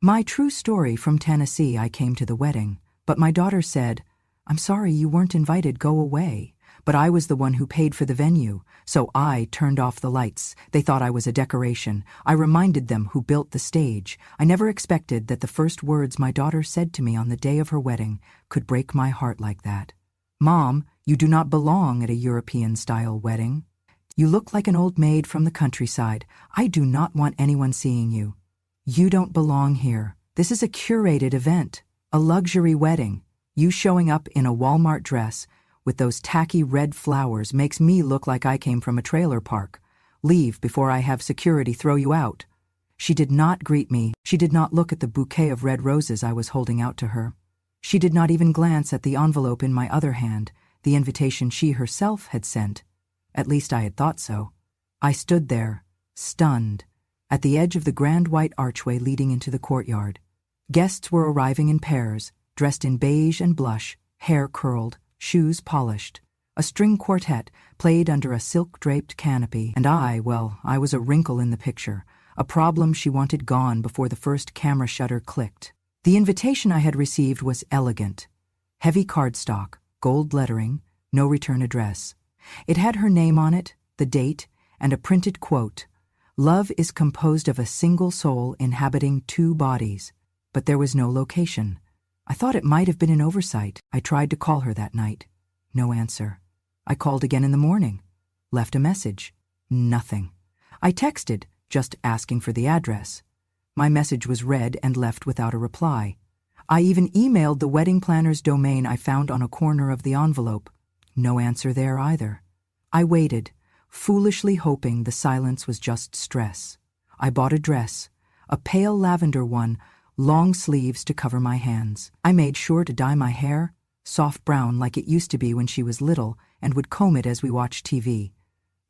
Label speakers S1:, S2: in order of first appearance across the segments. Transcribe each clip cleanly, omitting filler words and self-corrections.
S1: My true story from Tennessee. I came to the wedding, but my daughter said, "I'm sorry you weren't invited, go away." But I was the one who paid for the venue, so I turned off the lights. They thought I was a decoration. I reminded them who built the stage. I never expected that the first words my daughter said to me on the day of her wedding could break my heart like that. "Mom, you do not belong at a European-style wedding. You look like an old maid from the countryside. I do not want anyone seeing you. You don't belong here. This is a curated event, a luxury wedding. You showing up in a Walmart dress with those tacky red flowers makes me look like I came from a trailer park. Leave before I have security throw you out." She did not greet me. She did not look at the bouquet of red roses I was holding out to her. She did not even glance at the envelope in my other hand, the invitation she herself had sent. At least I had thought so. I stood there, stunned, at the edge of the grand white archway leading into the courtyard. Guests were arriving in pairs, dressed in beige and blush, hair curled, shoes polished. A string quartet played under a silk-draped canopy, and I was a wrinkle in the picture, a problem she wanted gone before the first camera shutter clicked. The invitation I had received was elegant. Heavy cardstock, gold lettering, no return address. It had her name on it, the date, and a printed quote, "Love is composed of a single soul inhabiting two bodies," but there was no location. I thought it might have been an oversight. I tried to call her that night. No answer. I called again in the morning. Left a message. Nothing. I texted, just asking for the address. My message was read and left without a reply. I even emailed the wedding planner's domain I found on a corner of the envelope. No answer there either. I waited, foolishly hoping the silence was just stress. I bought a dress, a pale lavender one, long sleeves to cover my hands. I made sure to dye my hair, soft brown like it used to be when she was little, and would comb it as we watched TV.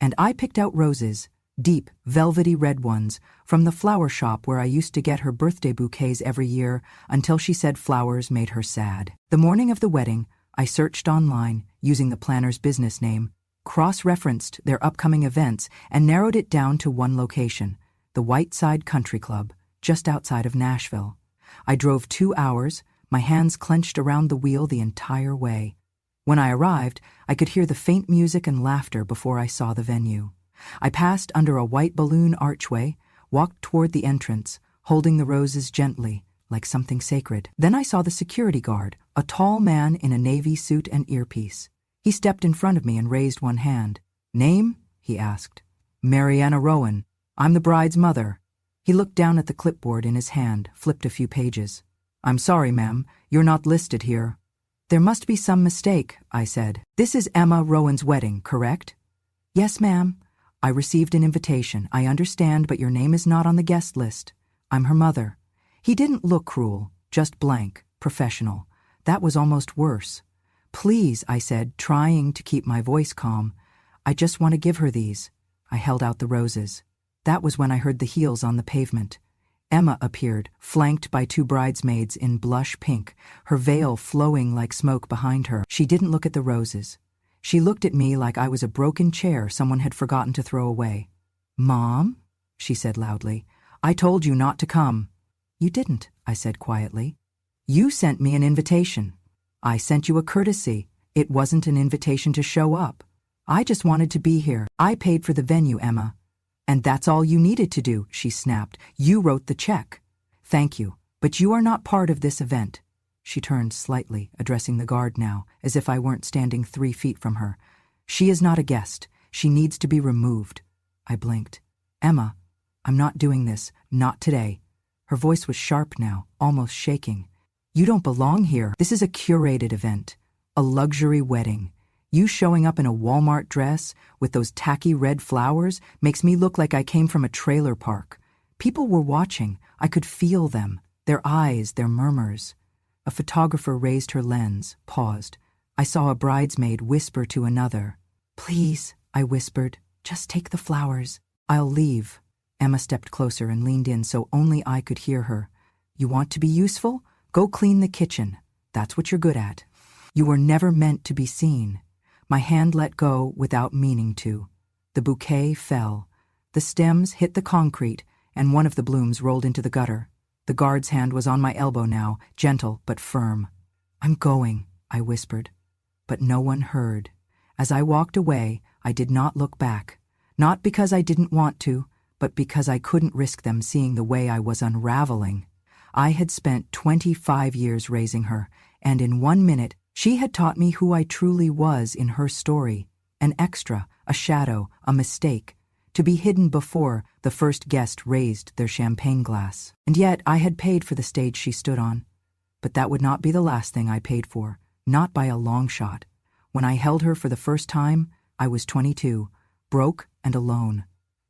S1: And I picked out roses, deep, velvety red ones, from the flower shop where I used to get her birthday bouquets every year until she said flowers made her sad. The morning of the wedding, I searched online, using the planner's business name, cross-referenced their upcoming events, and narrowed it down to one location, the Whiteside Country Club, just outside of Nashville. I drove 2 hours, my hands clenched around the wheel the entire way. When I arrived, I could hear the faint music and laughter before I saw the venue. I passed under a white balloon archway, walked toward the entrance, holding the roses gently, like something sacred. Then I saw the security guard, a tall man in a navy suit and earpiece. He stepped in front of me and raised one hand. "Name?" he asked. "Mariana Rowan. I'm the bride's mother." He looked down at the clipboard in his hand, flipped a few pages. "I'm sorry, ma'am, you're not listed here." "There must be some mistake," I said. "This is Emma Rowan's wedding, correct?" "Yes, ma'am. I received an invitation. I understand, but your name is not on the guest list. I'm her mother." He didn't look cruel, just blank, professional. That was almost worse. "Please," I said, trying to keep my voice calm. "I just want to give her these." I held out the roses. That was when I heard the heels on the pavement. Emma appeared, flanked by 2 bridesmaids in blush pink, her veil flowing like smoke behind her. She didn't look at the roses. She looked at me like I was a broken chair someone had forgotten to throw away. "Mom?" she said loudly. "I told you not to come." "You didn't," I said quietly. "You sent me an invitation." "I sent you a courtesy. It wasn't an invitation to show up. I just wanted to be here. I paid for the venue, Emma." "And that's all you needed to do," she snapped. "You wrote the check." "Thank you, but you are not part of this event." She turned slightly, addressing the guard now, as if I weren't standing 3 feet from her. "She is not a guest. She needs to be removed." I blinked. "Emma, I'm not doing this. Not today." Her voice was sharp now, almost shaking. "You don't belong here. This is a curated event, a luxury wedding. You showing up in a Walmart dress with those tacky red flowers makes me look like I came from a trailer park. People were watching. I could feel them, their eyes, their murmurs." A photographer raised her lens, paused. I saw a bridesmaid whisper to another. "Please," I whispered, "just take the flowers. I'll leave." Emma stepped closer and leaned in so only I could hear her. "You want to be useful? Go clean the kitchen. That's what you're good at. You were never meant to be seen." My hand let go without meaning to. The bouquet fell. The stems hit the concrete, and one of the blooms rolled into the gutter. The guard's hand was on my elbow now, gentle but firm. "I'm going," I whispered. But no one heard. As I walked away, I did not look back. Not because I didn't want to, but because I couldn't risk them seeing the way I was unraveling. I had spent 25 years raising her, and in 1 minute, she had taught me who I truly was in her story. An extra, a shadow, a mistake, to be hidden before the first guest raised their champagne glass. And yet I had paid for the stage she stood on. But that would not be the last thing I paid for, not by a long shot. When I held her for the first time, I was 22, broke and alone.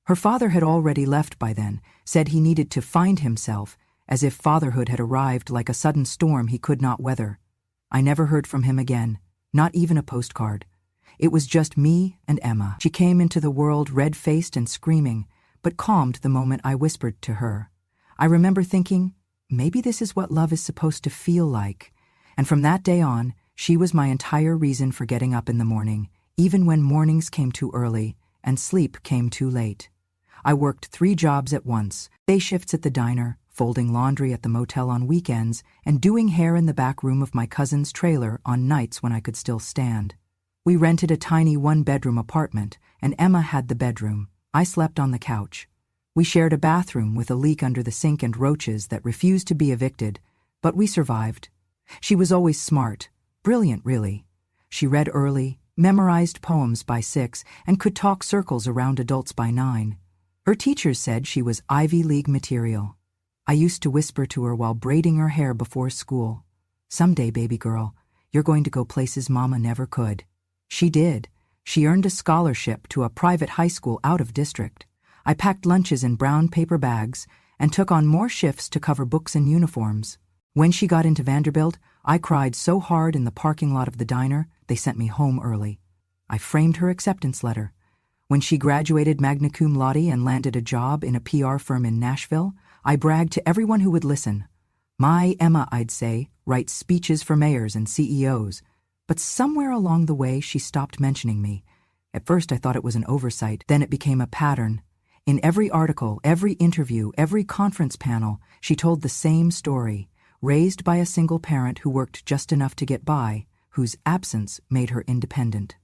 S1: Her father had already left by then, said he needed to find himself, as if fatherhood had arrived like a sudden storm he could not weather. I never heard from him again, not even a postcard. It was just me and Emma. She came into the world red-faced and screaming, but calmed the moment I whispered to her. I remember thinking, maybe this is what love is supposed to feel like. And from that day on, she was my entire reason for getting up in the morning, even when mornings came too early and sleep came too late. I worked 3 jobs at once, day shifts at the diner, folding laundry at the motel on weekends, and doing hair in the back room of my cousin's trailer on nights when I could still stand. We rented a tiny 1-bedroom apartment, and Emma had the bedroom. I slept on the couch. We shared a bathroom with a leak under the sink and roaches that refused to be evicted, but we survived. She was always smart, brilliant really. She read early, memorized poems by 6, and could talk circles around adults by 9. Her teachers said she was Ivy League material. I used to whisper to her while braiding her hair before school, "Someday, baby girl, you're going to go places Mama never could." She did. She earned a scholarship to a private high school out of district. I packed lunches in brown paper bags and took on more shifts to cover books and uniforms. When she got into Vanderbilt, I cried so hard in the parking lot of the diner, they sent me home early. I framed her acceptance letter. When she graduated magna cum laude and landed a job in a PR firm in Nashville, I bragged to everyone who would listen. "My Emma," I'd say, writes speeches for mayors and CEOs. But somewhere along the way, she stopped mentioning me. At first, I thought it was an oversight. Then it became a pattern. In every article, every interview, every conference panel, she told the same story. Raised by a single parent who worked just enough to get by, whose absence made her independent.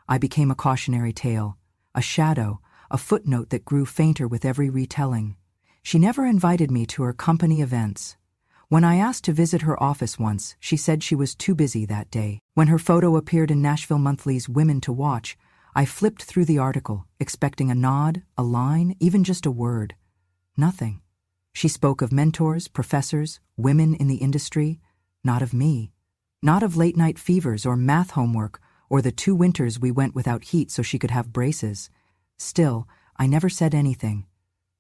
S1: I became a cautionary tale, a shadow, a footnote that grew fainter with every retelling. She never invited me to her company events. When I asked to visit her office once, she said she was too busy that day. When her photo appeared in Nashville Monthly's Women to Watch, I flipped through the article, expecting a nod, a line, even just a word. Nothing. She spoke of mentors, professors, women in the industry, not of me. Not of late-night fevers or math homework or the 2 winters we went without heat so she could have braces. Still, I never said anything.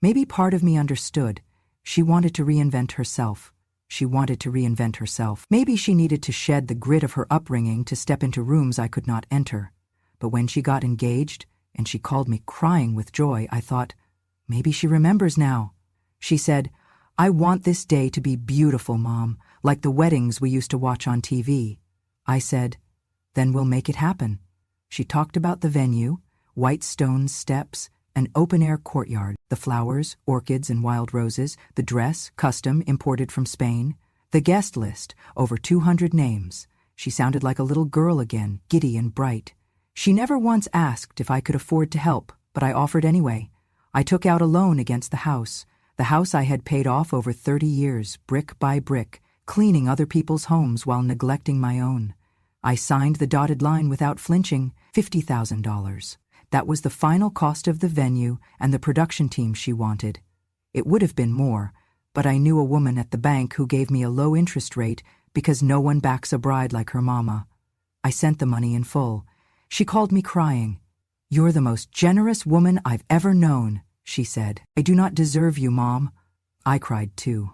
S1: Maybe part of me understood. She wanted to reinvent herself. She wanted to reinvent herself. Maybe she needed to shed the grit of her upbringing to step into rooms I could not enter. But when she got engaged, and she called me crying with joy, I thought, maybe she remembers now. She said, "I want this day to be beautiful, Mom, like the weddings we used to watch on TV. I said, "Then we'll make it happen." She talked about the venue, white stone steps, an open-air courtyard, the flowers, orchids and wild roses, the dress, custom, imported from Spain, the guest list, over 200 names. She sounded like a little girl again, giddy and bright. She never once asked if I could afford to help, but I offered anyway. I took out a loan against the house I had paid off over 30 years, brick by brick, cleaning other people's homes while neglecting my own. I signed the dotted line without flinching, $50,000. That was the final cost of the venue and the production team she wanted. It would have been more, but I knew a woman at the bank who gave me a low interest rate because no one backs a bride like her mama. I sent the money in full. She called me crying. "You're the most generous woman I've ever known," she said. "I do not deserve you, Mom." I cried too.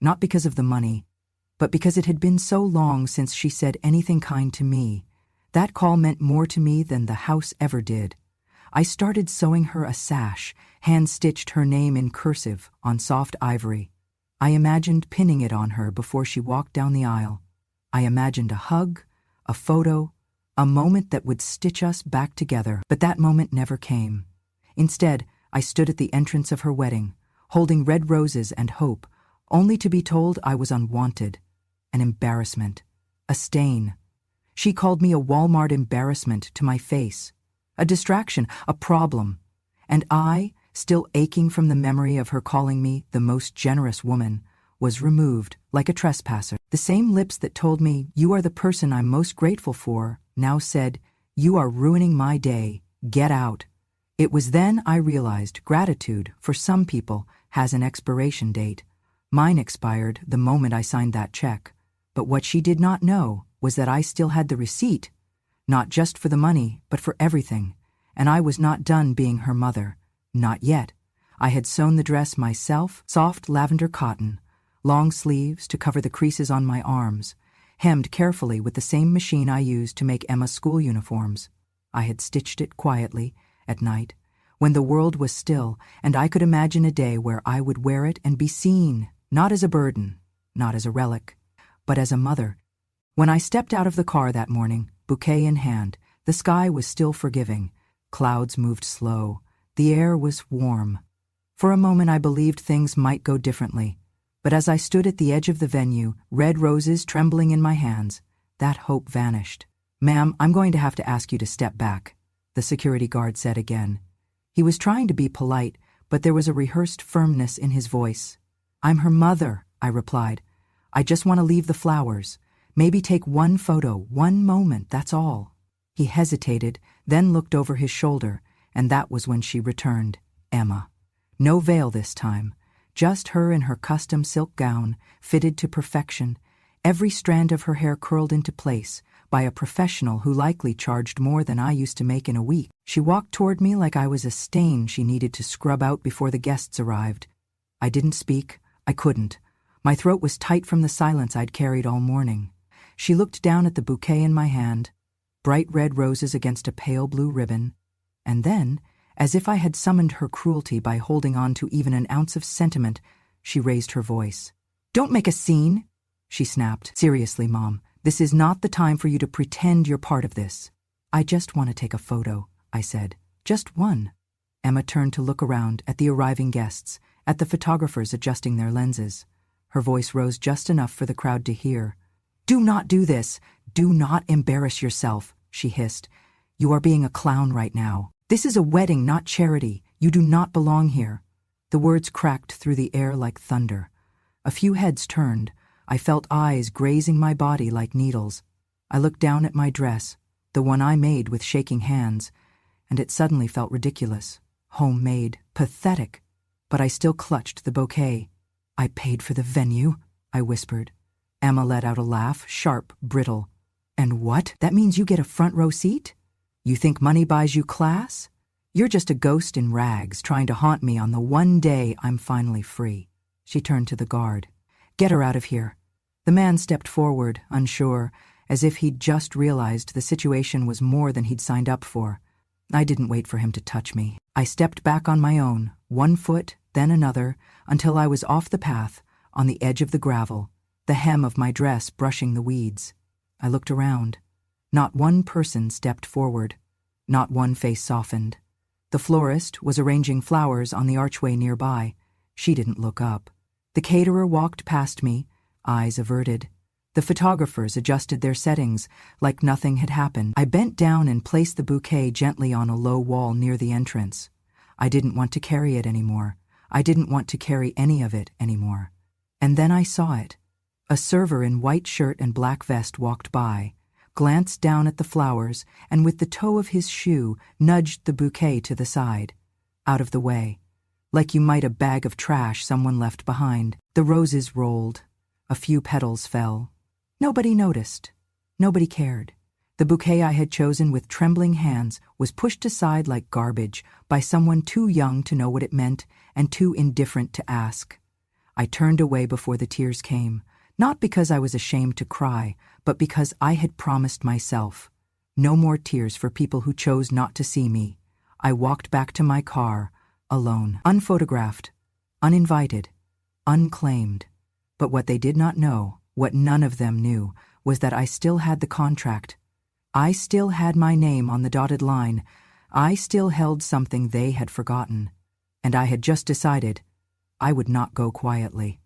S1: Not because of the money, but because it had been so long since she said anything kind to me. That call meant more to me than the house ever did. I started sewing her a sash, hand-stitched her name in cursive on soft ivory. I imagined pinning it on her before she walked down the aisle. I imagined a hug, a photo, a moment that would stitch us back together, but that moment never came. Instead, I stood at the entrance of her wedding, holding red roses and hope, only to be told I was unwanted, an embarrassment, a stain. She called me a Walmart embarrassment to my face, a distraction, a problem, and I, still aching from the memory of her calling me the most generous woman, was removed like a trespasser. The same lips that told me, "You are the person I'm most grateful for," now said, "You are ruining my day. Get out." It was then I realized gratitude, for some people, has an expiration date. Mine expired the moment I signed that check. But what she did not know was that I still had the receipt, not just for the money, but for everything. And I was not done being her mother. Not yet. I had sewn the dress myself, soft lavender cotton, long sleeves to cover the creases on my arms, hemmed carefully with the same machine I used to make Emma's school uniforms. I had stitched it quietly, at night, when the world was still, and I could imagine a day where I would wear it and be seen, not as a burden, not as a relic, but as a mother. When I stepped out of the car that morning, bouquet in hand, the sky was still forgiving. Clouds moved slow. The air was warm. For a moment I believed things might go differently. But as I stood at the edge of the venue, red roses trembling in my hands, that hope vanished. "Ma'am, I'm going to have to ask you to step back," the security guard said again. He was trying to be polite, but there was a rehearsed firmness in his voice. "I'm her mother," I replied. "I just want to leave the flowers. Maybe take one photo, one moment, that's all." He hesitated, then looked over his shoulder, and that was when she returned, Emma. No veil this time, just her in her custom silk gown, fitted to perfection, every strand of her hair curled into place by a professional who likely charged more than I used to make in a week. She walked toward me like I was a stain she needed to scrub out before the guests arrived. I didn't speak. I couldn't. My throat was tight from the silence I'd carried all morning. She looked down at the bouquet in my hand, bright red roses against a pale blue ribbon, and then, as if I had summoned her cruelty by holding on to even an ounce of sentiment, she raised her voice. "Don't make a scene," she snapped. "Seriously, Mom, this is not the time for you to pretend you're part of this." "I just want to take a photo," I said. "Just one." Emma turned to look around at the arriving guests, at the photographers adjusting their lenses. Her voice rose just enough for the crowd to hear. "Do not do this. Do not embarrass yourself," she hissed. "You are being a clown right now. This is a wedding, not charity. You do not belong here." The words cracked through the air like thunder. A few heads turned. I felt eyes grazing my body like needles. I looked down at my dress, the one I made with shaking hands, and it suddenly felt ridiculous, homemade, pathetic. But I still clutched the bouquet. "I paid for the venue," I whispered. Emma let out a laugh, sharp, brittle. "And what? That means you get a front row seat? You think money buys you class? You're just a ghost in rags trying to haunt me on the one day I'm finally free." She turned to the guard. "Get her out of here." The man stepped forward, unsure, as if he'd just realized the situation was more than he'd signed up for. I didn't wait for him to touch me. I stepped back on my own, one foot, then another, until I was off the path, on the edge of the gravel, the hem of my dress brushing the weeds. I looked around. Not one person stepped forward. Not one face softened. The florist was arranging flowers on the archway nearby. She didn't look up. The caterer walked past me, eyes averted. The photographers adjusted their settings like nothing had happened. I bent down and placed the bouquet gently on a low wall near the entrance. I didn't want to carry it anymore. I didn't want to carry any of it anymore. And then I saw it. A server in white shirt and black vest walked by, glanced down at the flowers, and with the toe of his shoe nudged the bouquet to the side, out of the way, like you might a bag of trash someone left behind. The roses rolled. A few petals fell. Nobody noticed. Nobody cared. The bouquet I had chosen with trembling hands was pushed aside like garbage by someone too young to know what it meant and too indifferent to ask. I turned away before the tears came, not because I was ashamed to cry, but because I had promised myself. No more tears for people who chose not to see me. I walked back to my car, alone, unphotographed, uninvited, unclaimed. But what they did not know, what none of them knew, was that I still had the contract. I still had my name on the dotted line. I still held something they had forgotten. And I had just decided I would not go quietly.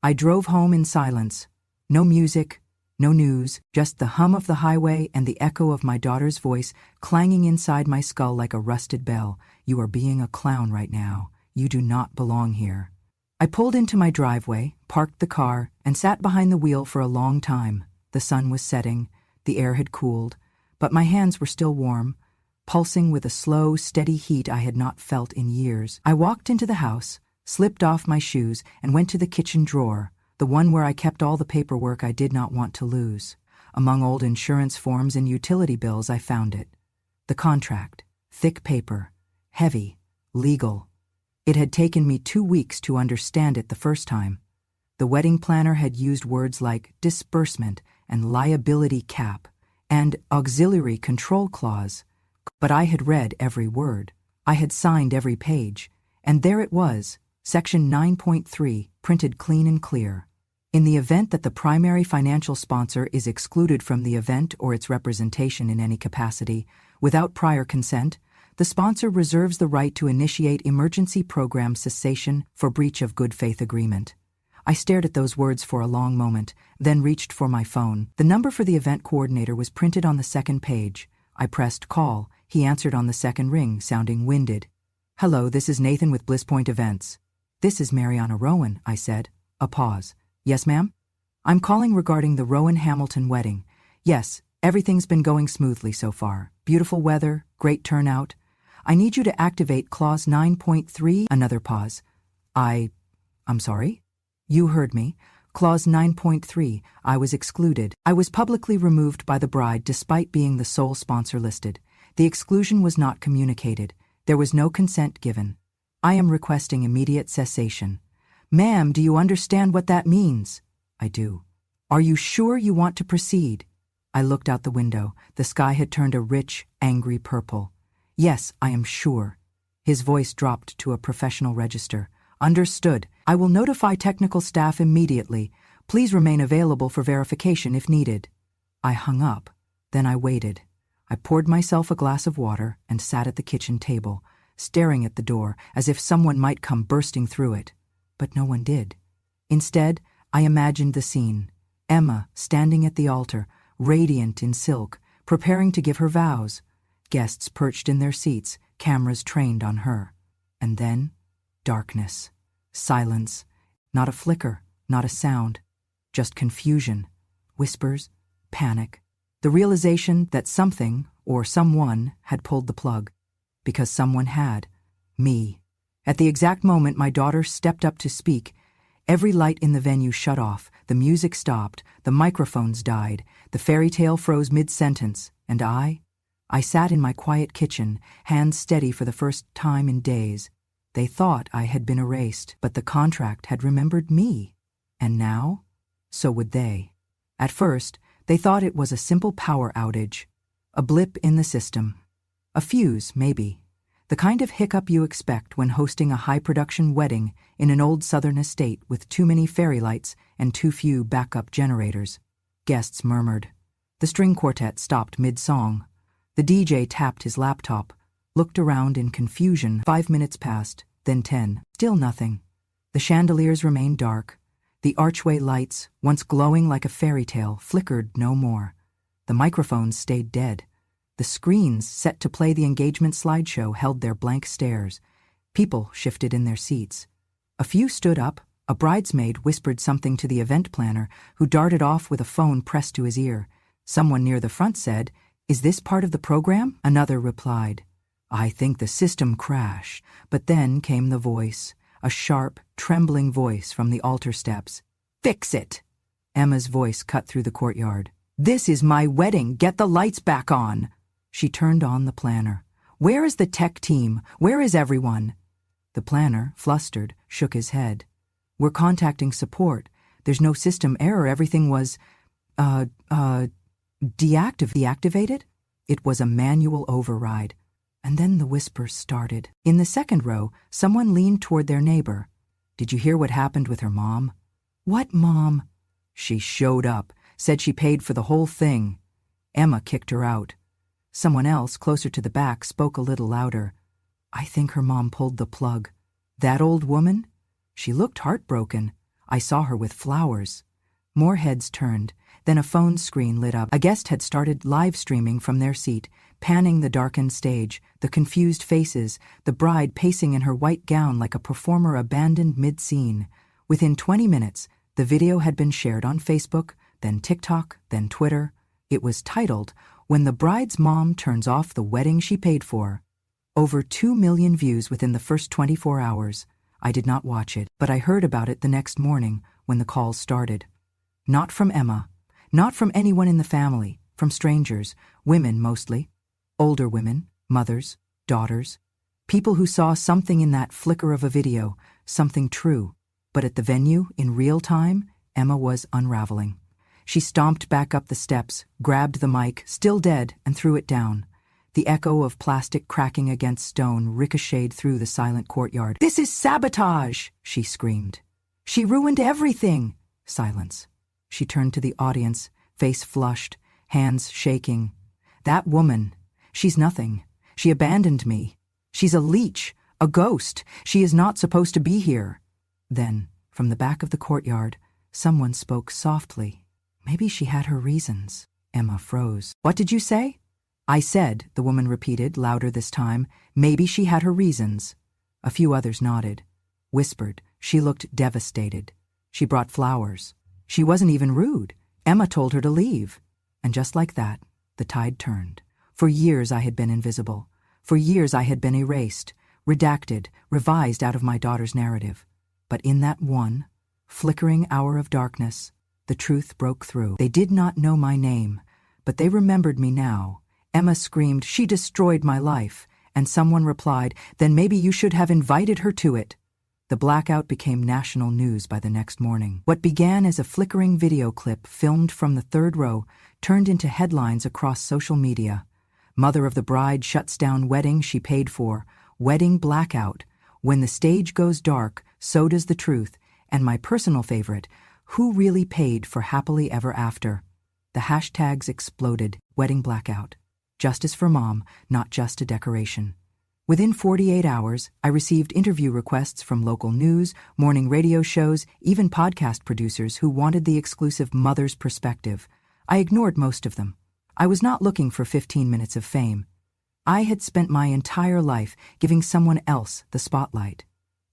S1: I drove home in silence. No music, no news, just the hum of the highway and the echo of my daughter's voice clanging inside my skull like a rusted bell. You are being a clown right now. You do not belong here. I pulled into my driveway, parked the car, and sat behind the wheel for a long time. The sun was setting, the air had cooled, but my hands were still warm, pulsing with a slow, steady heat I had not felt in years. I walked into the house, slipped off my shoes, and went to the kitchen drawer, the one where I kept all the paperwork I did not want to lose. Among old insurance forms and utility bills, I found it. The contract, thick paper, heavy, legal. It had taken me 2 weeks to understand it the first time. The wedding planner had used words like disbursement and liability cap and auxiliary control clause, but I had read every word. I had signed every page, and there it was, Section 9.3, printed clean and clear. In the event that the primary financial sponsor is excluded from the event or its representation in any capacity, without prior consent, the sponsor reserves the right to initiate emergency program cessation for breach of good faith agreement. I stared at those words for a long moment, then reached for my phone. The number for the event coordinator was printed on the second page. I pressed call. He answered on the second ring, sounding winded. "Hello, this is Nathan with Bliss Point Events." "This is Mariana Rowan," I said. A pause. "Yes, ma'am?" "I'm calling regarding the Rowan-Hamilton wedding. Yes, everything's been going smoothly so far. Beautiful weather, great turnout. I need you to activate Clause 9.3. Another pause. I'm sorry? "You heard me. Clause 9.3. I was excluded. I was publicly removed by the bride despite being the sole sponsor listed. The exclusion was not communicated. There was no consent given. I am requesting immediate cessation." "Ma'am, do you understand what that means?" "I do." "Are you sure you want to proceed?" I looked out the window. The sky had turned a rich, angry purple. "Yes, I am sure." His voice dropped to a professional register. "Understood. I will notify technical staff immediately. Please remain available for verification if needed." I hung up. Then I waited. I poured myself a glass of water and sat at the kitchen table, staring at the door as if someone might come bursting through it. But no one did. Instead, I imagined the scene. Emma standing at the altar, radiant in silk, preparing to give her vows. Guests perched in their seats, cameras trained on her. And then, darkness. Silence. Not a flicker, not a sound. Just confusion. Whispers. Panic. The realization that something, or someone, had pulled the plug. Because someone had. Me. At the exact moment my daughter stepped up to speak, every light in the venue shut off, the music stopped, the microphones died, the fairy tale froze mid-sentence, and I sat in my quiet kitchen, hands steady for the first time in days. They thought I had been erased, but the contract had remembered me. And now? So would they. At first, they thought it was a simple power outage, a blip in the system. A fuse, maybe. The kind of hiccup you expect when hosting a high-production wedding in an old southern estate with too many fairy lights and too few backup generators. Guests murmured. The string quartet stopped mid-song. The DJ tapped his laptop, looked around in confusion. 5 minutes passed, then 10. Still nothing. The chandeliers remained dark. The archway lights, once glowing like a fairy tale, flickered no more. The microphones stayed dead. The screens set to play the engagement slideshow held their blank stares. People shifted in their seats. A few stood up. A bridesmaid whispered something to the event planner, who darted off with a phone pressed to his ear. Someone near the front said, "Is this part of the program?" Another replied, "I think the system crashed." But then came the voice, a sharp, trembling voice from the altar steps. "Fix it!" Emma's voice cut through the courtyard. "This is my wedding. Get the lights back on." She turned on the planner. "Where is the tech team? Where is everyone?" The planner, flustered, shook his head. "We're contacting support. There's no system error. Everything was, deactivated? It was a manual override." And then the whispers started. In the second row, someone leaned toward their neighbor. "Did you hear what happened with her mom?" "What mom?" "She showed up, said she paid for the whole thing." Emma kicked her out. Someone else, closer to the back, spoke a little louder. "I think her mom pulled the plug." "That old woman?" "She looked heartbroken." I saw her with flowers. More heads turned, then a phone screen lit up. A guest had started live streaming from their seat, panning the darkened stage, the confused faces, the bride pacing in her white gown like a performer abandoned mid-scene. Within 20 minutes, the video had been shared on Facebook, then TikTok, then Twitter. It was titled, "When the Bride's Mom Turns Off the Wedding She Paid For." Over 2 million views within the first 24 hours. I did not watch it, but I heard about it the next morning when the calls started. Not from Emma, not from anyone in the family, from strangers, women mostly. Older women, mothers, daughters, people who saw something in that flicker of a video, something true. But at the venue, in real time, Emma was unraveling. She stomped back up the steps, grabbed the mic, still dead, and threw it down. The echo of plastic cracking against stone ricocheted through the silent courtyard. "This is sabotage!" she screamed. "She ruined everything!" Silence. She turned to the audience, face flushed, hands shaking. "That woman, she's nothing. She abandoned me. She's a leech, a ghost. She is not supposed to be here." Then, from the back of the courtyard, someone spoke softly. Maybe she had her reasons. Emma froze. "What did you say?" "I said," the woman repeated, louder this time, "maybe she had her reasons." A few others nodded, whispered. She looked devastated. She brought flowers. She wasn't even rude. Emma told her to leave. And just like that, the tide turned. For years I had been invisible. For years I had been erased, redacted, revised out of my daughter's narrative. But in that one, flickering hour of darkness, the truth broke through. They did not know my name, but they remembered me now. Emma screamed, "She destroyed my life," and someone replied, "Then maybe you should have invited her to it." The blackout became national news by the next morning. What began as a flickering video clip filmed from the third row turned into headlines across social media. Mother of the bride shuts down wedding she paid for. Wedding blackout. When the stage goes dark, so does the truth. And my personal favorite, who really paid for happily ever after? The hashtags exploded. Wedding blackout. Justice for mom, not just a decoration. Within 48 hours, I received interview requests from local news, morning radio shows, even podcast producers who wanted the exclusive mother's perspective. I ignored most of them. I was not looking for 15 minutes of fame. I had spent my entire life giving someone else the spotlight.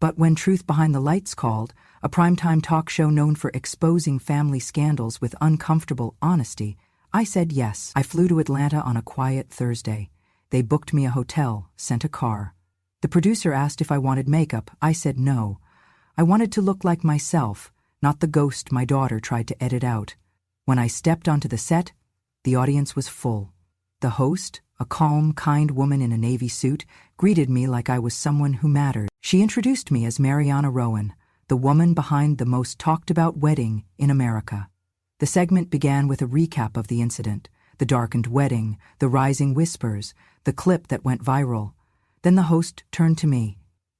S1: But when Truth Behind the Lights called, a primetime talk show known for exposing family scandals with uncomfortable honesty, I said yes. I flew to Atlanta on a quiet Thursday. They booked me a hotel, sent a car. The producer asked if I wanted makeup. I said no. I wanted to look like myself, not the ghost my daughter tried to edit out. When I stepped onto the set, the audience was full. The host, a calm, kind woman in a navy suit, greeted me like I was someone who mattered. She introduced me as Mariana Rowan, the woman behind the most talked-about wedding in America. The segment began with a recap of the incident, the darkened wedding, the rising whispers, the clip that went viral. Then the host turned to me.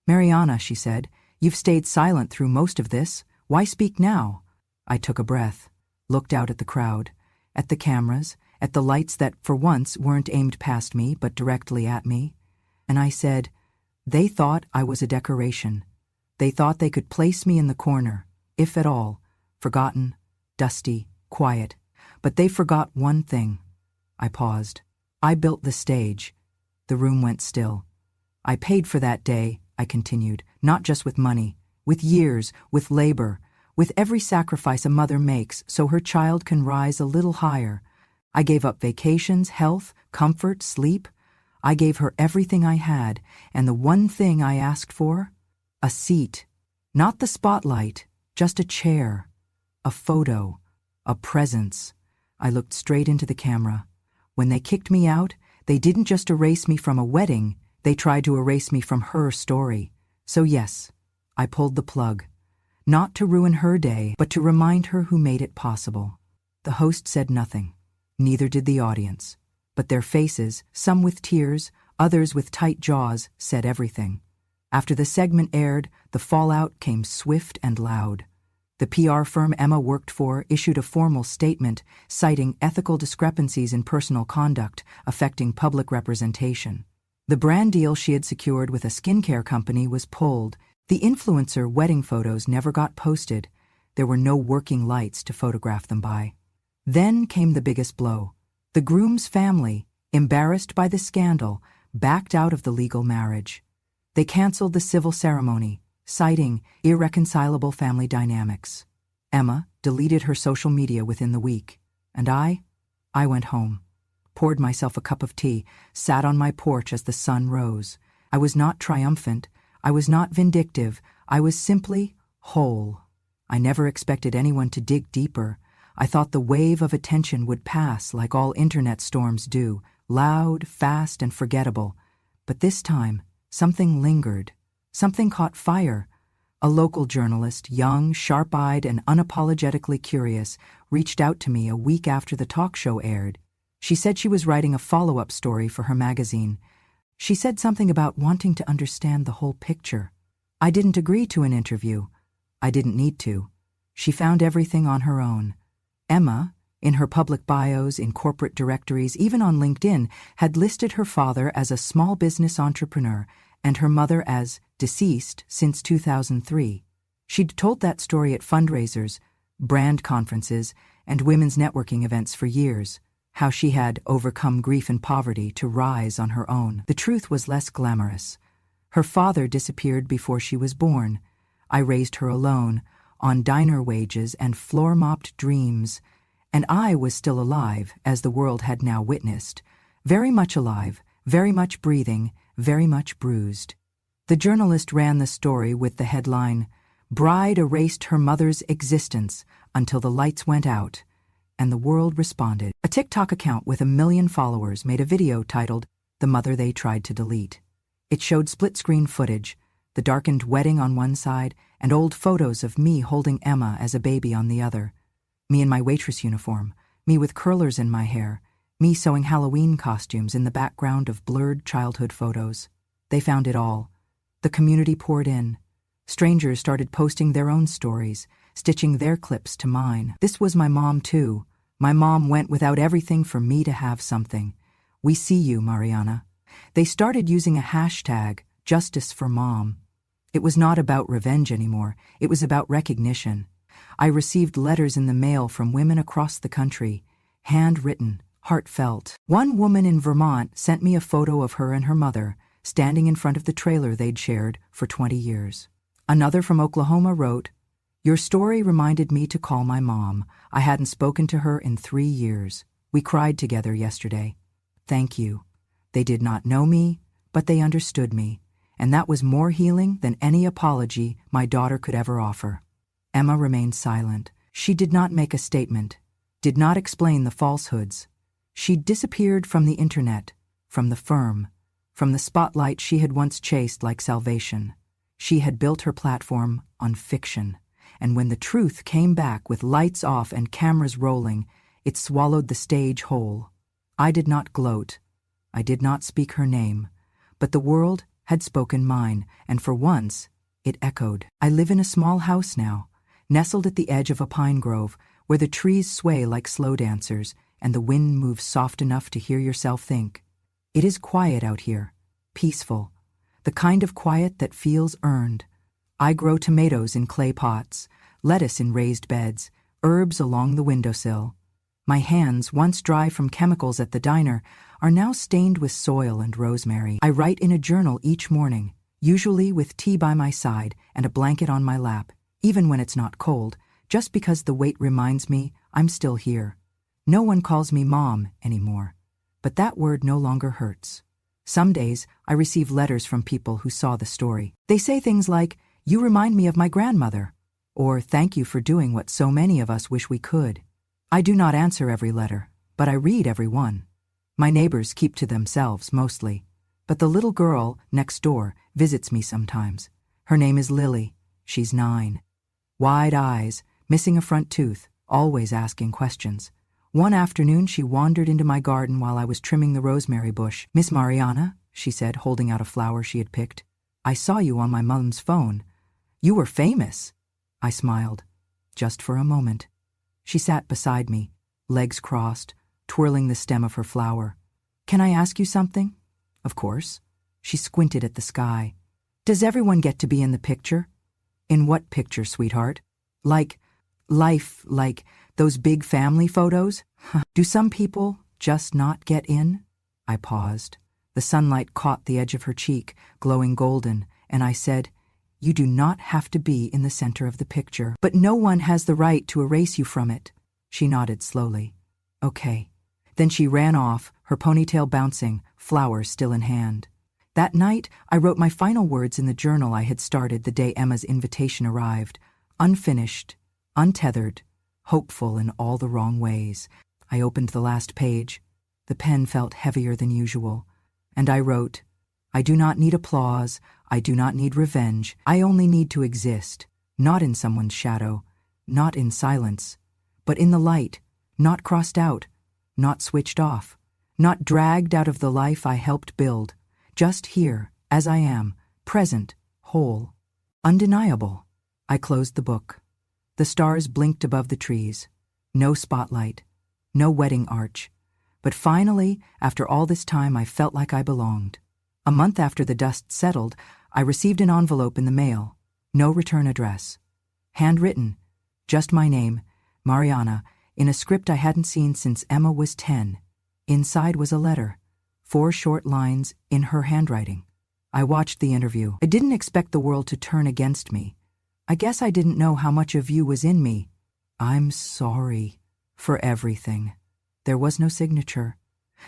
S1: "Mariana," she said, "you've stayed silent through most of this. Why speak now?" I took a breath, looked out at the crowd, at the cameras, at the lights that, for once, weren't aimed past me but directly at me. And I said, "They thought I was a decoration. They thought they could place me in the corner, if at all, forgotten, dusty, quiet. But they forgot one thing." I paused. "I built the stage." The room went still. "I paid for that day," I continued, "not just with money, with years, with labor, with every sacrifice a mother makes so her child can rise a little higher. I gave up vacations, health, comfort, sleep. I gave her everything I had, and the one thing I asked for? A seat. Not the spotlight, just a chair, a photo, a presence." I looked straight into the camera. When they kicked me out, they didn't just erase me from a wedding, they tried to erase me from her story. So yes, I pulled the plug. Not to ruin her day, but to remind her who made it possible. The host said nothing. Neither did the audience. But their faces, some with tears, others with tight jaws, said everything. After the segment aired, the fallout came swift and loud. The PR firm Emma worked for issued a formal statement citing ethical discrepancies in personal conduct affecting public representation. The brand deal she had secured with a skincare company was pulled. The influencer wedding photos never got posted. There were no working lights to photograph them by. Then came the biggest blow. The groom's family, embarrassed by the scandal, backed out of the legal marriage. They canceled the civil ceremony, citing irreconcilable family dynamics. Emma deleted her social media within the week, and I went home, poured myself a cup of tea, sat on my porch as the sun rose. I was not triumphant, I was not vindictive, I was simply whole. I never expected anyone to dig deeper. I thought the wave of attention would pass like all internet storms do, loud, fast, and forgettable. But this time, something lingered. Something caught fire. A local journalist, young, sharp-eyed, and unapologetically curious, reached out to me a week after the talk show aired. She said she was writing a follow-up story for her magazine. She said something about wanting to understand the whole picture. I didn't agree to an interview. I didn't need to. She found everything on her own. Emma, in her public bios, in corporate directories, even on LinkedIn, had listed her father as a small business entrepreneur and her mother as deceased since 2003. She'd told that story at fundraisers, brand conferences, and women's networking events for years, how she had overcome grief and poverty to rise on her own. The truth was less glamorous. Her father disappeared before she was born. I raised her alone, on diner wages and floor-mopped dreams, and I was still alive, as the world had now witnessed. Very much alive, very much breathing, very much bruised. The journalist ran the story with the headline, "Bride erased her mother's existence until the lights went out," and the world responded. A TikTok account with 1 million followers made a video titled, "The Mother They Tried to Delete." It showed split-screen footage, the darkened wedding on one side, and old photos of me holding Emma as a baby on the other. Me in my waitress uniform, me with curlers in my hair, me sewing Halloween costumes in the background of blurred childhood photos. They found it all. The community poured in. Strangers started posting their own stories, stitching their clips to mine. This was my mom, too. My mom went without everything for me to have something. We see you, Mariana. They started using a hashtag, Justice for Mom. It was not about revenge anymore. It was about recognition. I received letters in the mail from women across the country, handwritten, heartfelt. One woman in Vermont sent me a photo of her and her mother, standing in front of the trailer they'd shared for 20 years. Another from Oklahoma wrote, "Your story reminded me to call my mom. I hadn't spoken to her in 3 years. We cried together yesterday. Thank you. They did not know me, but they understood me, and that was more healing than any apology my daughter could ever offer." Emma remained silent. She did not make a statement, did not explain the falsehoods. She disappeared from the internet, from the firm, from the spotlight she had once chased like salvation. She had built her platform on fiction, and when the truth came back with lights off and cameras rolling, it swallowed the stage whole. I did not gloat. I did not speak her name, but the world had spoken mine, and for once, it echoed. I live in a small house now, nestled at the edge of a pine grove, where the trees sway like slow dancers, and the wind moves soft enough to hear yourself think. It is quiet out here, peaceful, the kind of quiet that feels earned. I grow tomatoes in clay pots, lettuce in raised beds, herbs along the windowsill. My hands, once dry from chemicals at the diner, are now stained with soil and rosemary. I write in a journal each morning, usually with tea by my side and a blanket on my lap, even when it's not cold, just because the weight reminds me I'm still here. No one calls me Mom anymore, but that word no longer hurts. Some days, I receive letters from people who saw the story. They say things like, "You remind me of my grandmother," or "Thank you for doing what so many of us wish we could." I do not answer every letter, but I read every one. My neighbors keep to themselves, mostly, but the little girl next door visits me sometimes. Her name is Lily. She's 9. Wide eyes, missing a front tooth, always asking questions. One afternoon she wandered into my garden while I was trimming the rosemary bush. "Miss Mariana," she said, holding out a flower she had picked, "I saw you on my mom's phone. You were famous." I smiled, just for a moment. She sat beside me, legs crossed, twirling the stem of her flower. "Can I ask you something?" "Of course." She squinted at the sky. "Does everyone get to be in the picture?" "In what picture, sweetheart?" "Like, life like those big family photos? Do some people just not get in? I paused. The sunlight caught the edge of her cheek, glowing golden, and I said, "You do not have to be in the center of the picture, but no one has the right to erase you from it." She nodded slowly. "Okay." Then she ran off, her ponytail bouncing, flowers still in hand. That night, I wrote my final words in the journal I had started the day Emma's invitation arrived, unfinished, untethered, hopeful in all the wrong ways. I opened the last page. The pen felt heavier than usual, and I wrote, "I do not need applause, I do not need revenge, I only need to exist, not in someone's shadow, not in silence, but in the light, not crossed out, not switched off, not dragged out of the life I helped build, just here, as I am, present, whole, undeniable." I closed the book. The stars blinked above the trees. No spotlight, no wedding arch. But finally, after all this time, I felt like I belonged. A month after the dust settled, I received an envelope in the mail. No return address. Handwritten, just my name, Mariana, in a script I hadn't seen since Emma was 10. Inside was a letter, 4 short lines in her handwriting. I watched the interview. I didn't expect the world to turn against me. I guess I didn't know how much of you was in me. "I'm sorry for everything." There was no signature,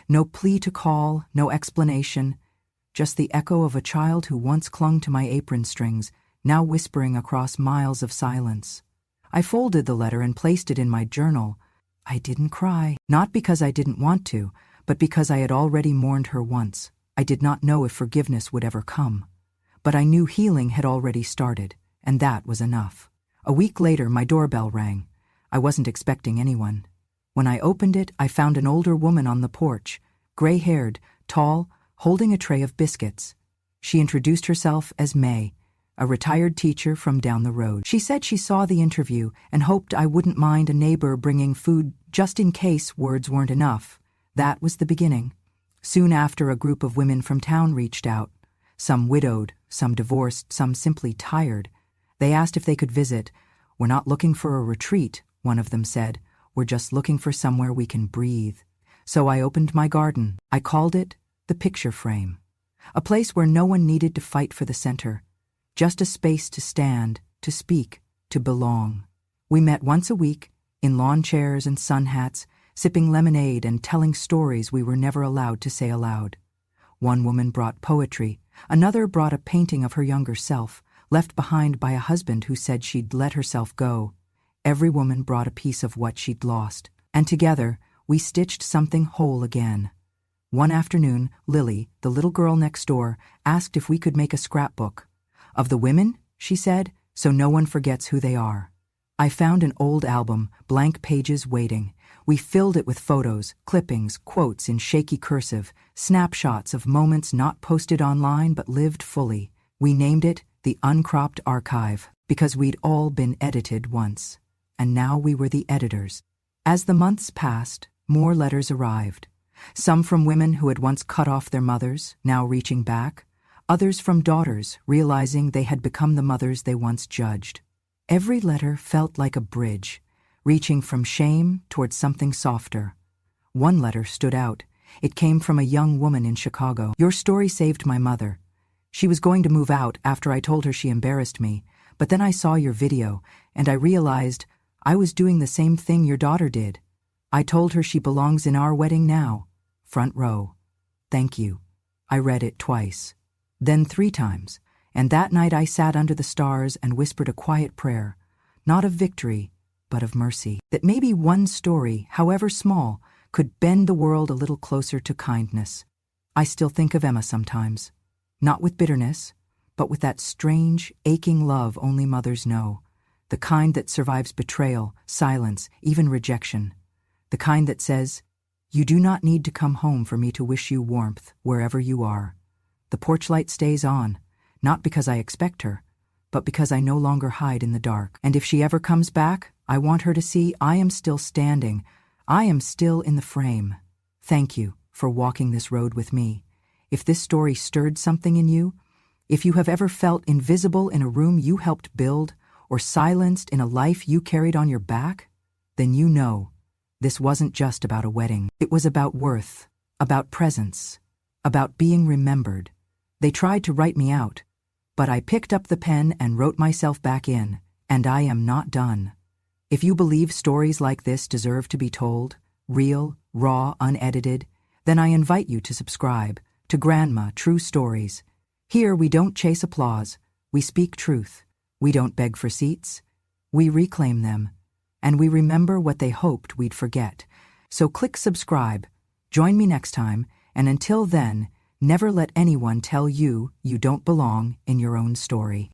S1: no plea to call, no explanation, just the echo of a child who once clung to my apron strings, now whispering across miles of silence. I folded the letter and placed it in my journal. I didn't cry, not because I didn't want to, but because I had already mourned her once. I did not know if forgiveness would ever come. But I knew healing had already started, and that was enough. A week later, my doorbell rang. I wasn't expecting anyone. When I opened it, I found an older woman on the porch, gray-haired, tall, holding a tray of biscuits. She introduced herself as May, a retired teacher from down the road. She said she saw the interview and hoped I wouldn't mind a neighbor bringing food just in case words weren't enough. That was the beginning. Soon after, a group of women from town reached out. Some widowed, some divorced, some simply tired. They asked if they could visit. "We're not looking for a retreat," one of them said. "We're just looking for somewhere we can breathe." So I opened my garden. I called it the picture frame. A place where no one needed to fight for the center. Just a space to stand, to speak, to belong. We met once a week, in lawn chairs and sun hats, sipping lemonade and telling stories we were never allowed to say aloud. One woman brought poetry. Another brought a painting of her younger self, left behind by a husband who said she'd let herself go. Every woman brought a piece of what she'd lost, and together we stitched something whole again. One afternoon, Lily, the little girl next door, asked if we could make a scrapbook. "Of the women," she said, "so no one forgets who they are." I found an old album, blank pages waiting. We filled it with photos, clippings, quotes in shaky cursive, snapshots of moments not posted online but lived fully. We named it the Uncropped Archive because we'd all been edited once. And now we were the editors. As the months passed, more letters arrived. Some from women who had once cut off their mothers, now reaching back. Others from daughters, realizing they had become the mothers they once judged. Every letter felt like a bridge, reaching from shame towards something softer. One letter stood out. It came from a young woman in Chicago. "Your story saved my mother. She was going to move out after I told her she embarrassed me, but then I saw your video, and I realized I was doing the same thing your daughter did. I told her she belongs in our wedding now. Front row. Thank you." I read it twice, then 3 times, and that night I sat under the stars and whispered a quiet prayer, not of victory, but of mercy, that maybe one story, however small, could bend the world a little closer to kindness. I still think of Emma sometimes, not with bitterness, but with that strange, aching love only mothers know. The kind that survives betrayal, silence, even rejection. The kind that says, "You do not need to come home for me to wish you warmth wherever you are." The porch light stays on, not because I expect her, but because I no longer hide in the dark. And if she ever comes back, I want her to see I am still standing. I am still in the frame. Thank you for walking this road with me. If this story stirred something in you, if you have ever felt invisible in a room you helped build, or silenced in a life you carried on your back, then you know this wasn't just about a wedding. It was about worth, about presence, about being remembered. They tried to write me out, but I picked up the pen and wrote myself back in, and I am not done. If you believe stories like this deserve to be told, real, raw, unedited, then I invite you to subscribe to Grandma True Stories. Here we don't chase applause, we speak truth. We don't beg for seats, we reclaim them, and we remember what they hoped we'd forget. So click subscribe, join me next time, and until then, never let anyone tell you you don't belong in your own story.